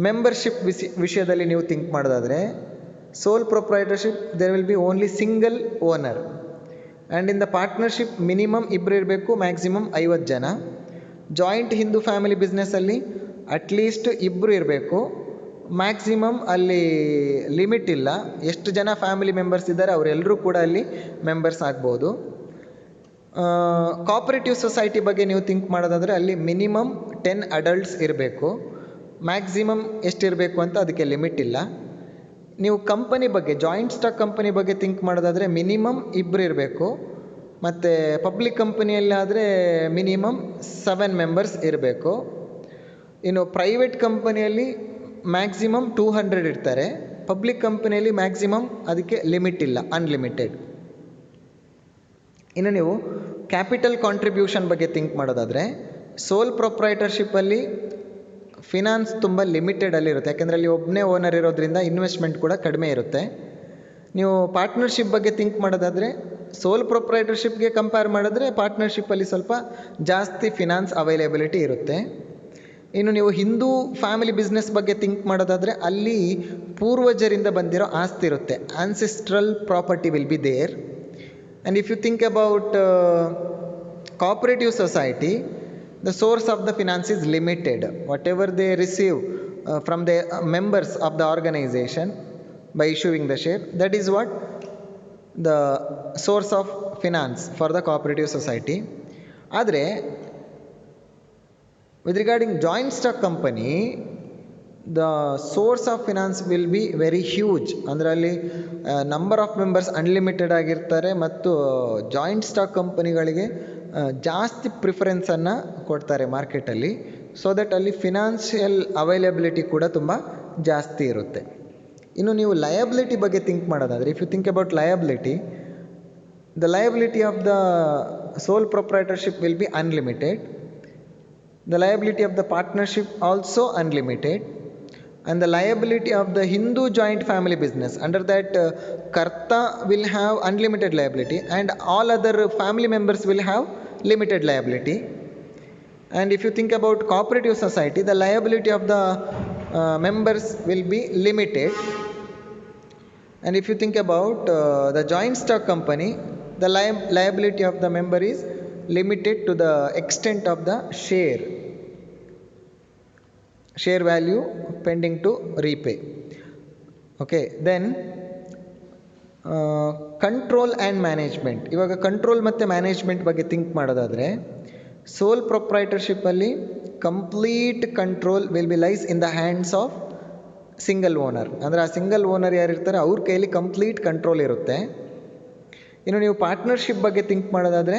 ಮೆಂಬರ್ಶಿಪ್ ವಿಷಯದಲ್ಲಿ ನೀವು ಥಿಂಕ್ ಮಾಡೋದಾದರೆ sole proprietorship there will be only single owner and in the partnership minimum ಇಬ್ಬರು ಇರಬೇಕು, ಮ್ಯಾಕ್ಸಿಮಮ್ 50 ಜನ. ಜಾಯಿಂಟ್ ಹಿಂದೂ ಫ್ಯಾಮಿಲಿ ಬಿಸ್ನೆಸ್ಸಲ್ಲಿ ಅಟ್ಲೀಸ್ಟ್ ಇಬ್ಬರು ಇರಬೇಕು, ಮ್ಯಾಕ್ಸಿಮಮ್ ಅಲ್ಲಿ ಲಿಮಿಟ್ ಇಲ್ಲ, ಎಷ್ಟು ಜನ ಫ್ಯಾಮಿಲಿ ಮೆಂಬರ್ಸ್ ಇದ್ದಾರೆ ಅವರೆಲ್ಲರೂ ಕೂಡ ಅಲ್ಲಿ ಮೆಂಬರ್ಸ್ ಆಗ್ಬೋದು. ಕೋಆಪರೇಟಿವ್ ಸೊಸೈಟಿ ಬಗ್ಗೆ ನೀವು ಥಿಂಕ್ ಮಾಡೋದಾದರೆ ಅಲ್ಲಿ ಮಿನಿಮಮ್ 10 ಅಡಲ್ಟ್ಸ್ ಇರಬೇಕು, ಮ್ಯಾಕ್ಸಿಮಮ್ ಎಷ್ಟಿರಬೇಕು ಅಂತ ಅದಕ್ಕೆ ಲಿಮಿಟ್ ಇಲ್ಲ. ನೀವು ಕಂಪನಿ ಬಗ್ಗೆ ಜಾಯಿಂಟ್ ಸ್ಟಾಕ್ ಕಂಪನಿ ಬಗ್ಗೆ ಥಿಂಕ್ ಮಾಡೋದಾದರೆ ಮಿನಿಮಮ್ ಇಬ್ಬರು ಇರಬೇಕು, ಮತ್ತು ಪಬ್ಲಿಕ್ ಕಂಪನಿಯಲ್ಲಾದರೆ ಮಿನಿಮಮ್ 7 ಮೆಂಬರ್ಸ್ ಇರಬೇಕು. ಇನ್ನು ಪ್ರೈವೇಟ್ ಕಂಪನಿಯಲ್ಲಿ ಮ್ಯಾಕ್ಸಿಮಮ್ 200 ಇರ್ತಾರೆ, ಪಬ್ಲಿಕ್ ಕಂಪನಿಯಲ್ಲಿ ಮ್ಯಾಕ್ಸಿಮಮ್ ಅದಕ್ಕೆ ಲಿಮಿಟ್ ಇಲ್ಲ, ಅನ್ಲಿಮಿಟೆಡ್. ಇನ್ನು ನೀವು ಕ್ಯಾಪಿಟಲ್ ಕಾಂಟ್ರಿಬ್ಯೂಷನ್ ಬಗ್ಗೆ ಥಿಂಕ್ ಮಾಡೋದಾದರೆ ಸೋಲ್ ಪ್ರೊಪ್ರೈಟರ್ಶಿಪ್ಪಲ್ಲಿ ಫಿನಾನ್ಸ್ ತುಂಬ ಲಿಮಿಟೆಡಲ್ಲಿರುತ್ತೆ, ಯಾಕೆಂದರೆ ಅಲ್ಲಿ ಒಬ್ಬನೇ ಓನರ್ ಇರೋದ್ರಿಂದ ಇನ್ವೆಸ್ಟ್ಮೆಂಟ್ ಕೂಡ ಕಡಿಮೆ ಇರುತ್ತೆ. ನೀವು ಪಾರ್ಟ್ನರ್ಶಿಪ್ ಬಗ್ಗೆ ಥಿಂಕ್ ಮಾಡೋದಾದರೆ ಸೋಲ್ ಪ್ರೊಪ್ರೈಟರ್ಶಿಪ್ಗೆ ಕಂಪೇರ್ ಮಾಡಿದ್ರೆ ಪಾರ್ಟ್ನರ್ಶಿಪ್ಪಲ್ಲಿ ಸ್ವಲ್ಪ ಜಾಸ್ತಿ ಫಿನಾನ್ಸ್ ಅವೈಲೇಬಿಲಿಟಿ ಇರುತ್ತೆ. ಇನ್ನು ನೀವು ಹಿಂದೂ ಫ್ಯಾಮಿಲಿ ಬಿಸ್ನೆಸ್ ಬಗ್ಗೆ ಥಿಂಕ್ ಮಾಡೋದಾದರೆ ಅಲ್ಲಿ ಪೂರ್ವಜರಿಂದ ಬಂದಿರೋ ಆಸ್ತಿ ಇರುತ್ತೆ, ancestral property will be there. And if you think about cooperative society, the source of the finance is limited. Whatever they receive from the members of the organization by issuing the share, that is what the source of finance for the cooperative society. ಆದರೆ with regarding joint stock company, the source of finance will be very huge. ಅಂದರೆ ಅಲ್ಲಿ ನಂಬರ್ ಆಫ್ ಮೆಂಬರ್ಸ್ ಅನ್ಲಿಮಿಟೆಡ್ ಆಗಿರ್ತಾರೆ ಮತ್ತು ಜಾಯಿಂಟ್ ಸ್ಟಾಕ್ ಕಂಪನಿಗಳಿಗೆ ಜಾಸ್ತಿ ಪ್ರಿಫರೆನ್ಸನ್ನು ಕೊಡ್ತಾರೆ ಮಾರ್ಕೆಟಲ್ಲಿ, ಸೊ ದಟ್ ಅಲ್ಲಿ ಫಿನಾನ್ಷಿಯಲ್ ಅವೈಲಬಿಲಿಟಿ ಕೂಡ ತುಂಬ ಜಾಸ್ತಿ ಇರುತ್ತೆ. ಇನ್ನು ನೀವು ಲಯಬಿಲಿಟಿ ಬಗ್ಗೆ ಥಿಂಕ್ ಮಾಡೋದಾದರೆ, if you think about liability, the liability of the sole proprietorship will be unlimited, the liability of the partnership also unlimited, and the liability of the Hindu joint family business, under that Karta will have unlimited liability and all other family members will have limited liability. And if you think about cooperative society, the liability of the members will be limited. And if you think about the joint stock company, the liability of the member is limited to the extent of the share value pending to repay. Okay, then control and management. ಇವಾಗ ಕಂಟ್ರೋಲ್ ಮತ್ತು ಮ್ಯಾನೇಜ್ಮೆಂಟ್ ಬಗ್ಗೆ ಥಿಂಕ್ ಮಾಡೋದಾದರೆ ಸೋಲ್ ಪ್ರೊಪ್ರೈಟರ್ಶಿಪ್ಪಲ್ಲಿ complete control will be lies in the hands of single owner. ಅಂದರೆ ಆ ಸಿಂಗಲ್ ಓನರ್ ಯಾರಿರ್ತಾರೆ ಅವ್ರ ಕೈಯಲ್ಲಿ ಕಂಪ್ಲೀಟ್ ಕಂಟ್ರೋಲ್ ಇರುತ್ತೆ. ಇನ್ನು ನೀವು ಪಾರ್ಟ್ನರ್ಶಿಪ್ ಬಗ್ಗೆ ಥಿಂಕ್ ಮಾಡೋದಾದರೆ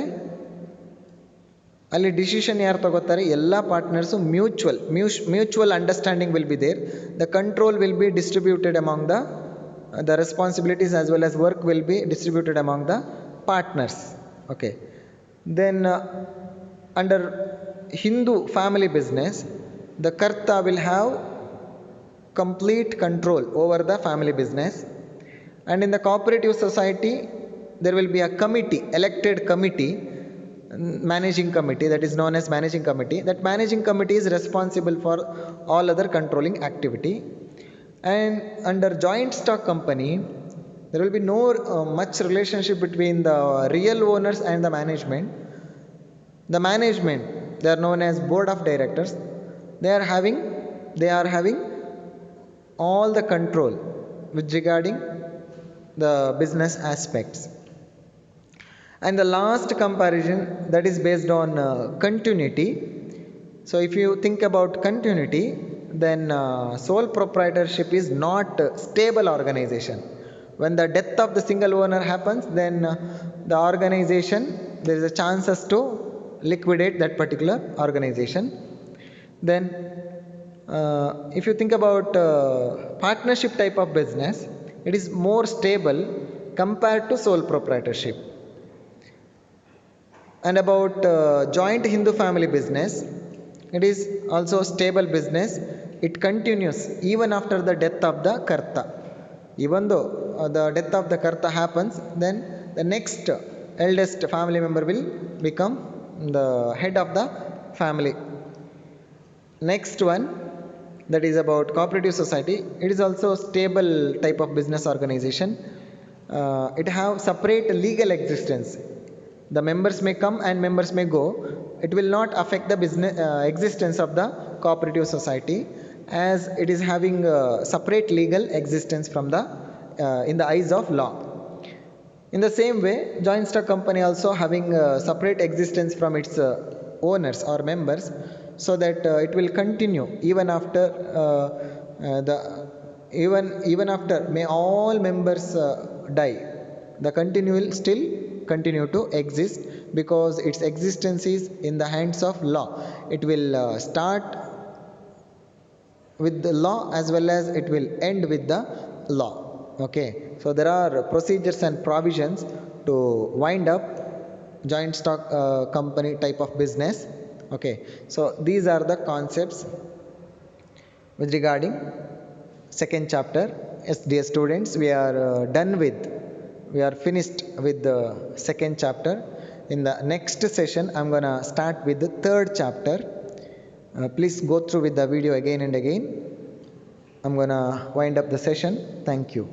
ಅಲ್ಲಿ ಡಿಸಿಷನ್ ಯಾರು ತಗೋತಾರೆ, ಎಲ್ಲ partners mutual understanding will be there. The control will be distributed among the responsibilities as well as work will be distributed among the partners. Okay, then under Hindu family business, the Karta will have complete control over the family business. And in the cooperative society, there will be a committee, elected committee, managing committee, that is known as managing committee. That managing committee is responsible for all other controlling activity. And under joint stock company, there will be no much relationship between the real owners and the management. The management, they are known as board of directors. They are having all the control with regarding the business aspects. And the last comparison, that is based on continuity. So if you think about continuity, then sole proprietorship is not a stable organization. When the death of the single owner happens, then the organization, there is a chances to liquidate that particular organization. Then if you think about partnership type of business, it is more stable compared to sole proprietorship. And about joint Hindu family business, it is also stable business. It continues even after the death of the Karta. Even though the death of the Karta happens, then the next eldest family member will become the head of the family. Next one, that is about cooperative society. It is also stable type of business organization. It have separate legal existence. The members may come and members may go. It will not affect the business existence of the cooperative society, as it is having separate legal existence from the in the eyes of law. In the same way, joint stock company also having separate existence from its owners or members, so that it will continue even after even after may all members die. The continue will still continue to exist, because its existence is in the hands of law. It will start with the law as well as it will end with the law. Okay, so there are procedures and provisions to wind up joint stock company type of business. Okay, so these are the concepts with regarding second chapter. Yes, dear students, we are finished with the second chapter. In the next session, I'm gonna start with the third chapter. Please go through with the video again and again. I'm gonna wind up the session. Thank you.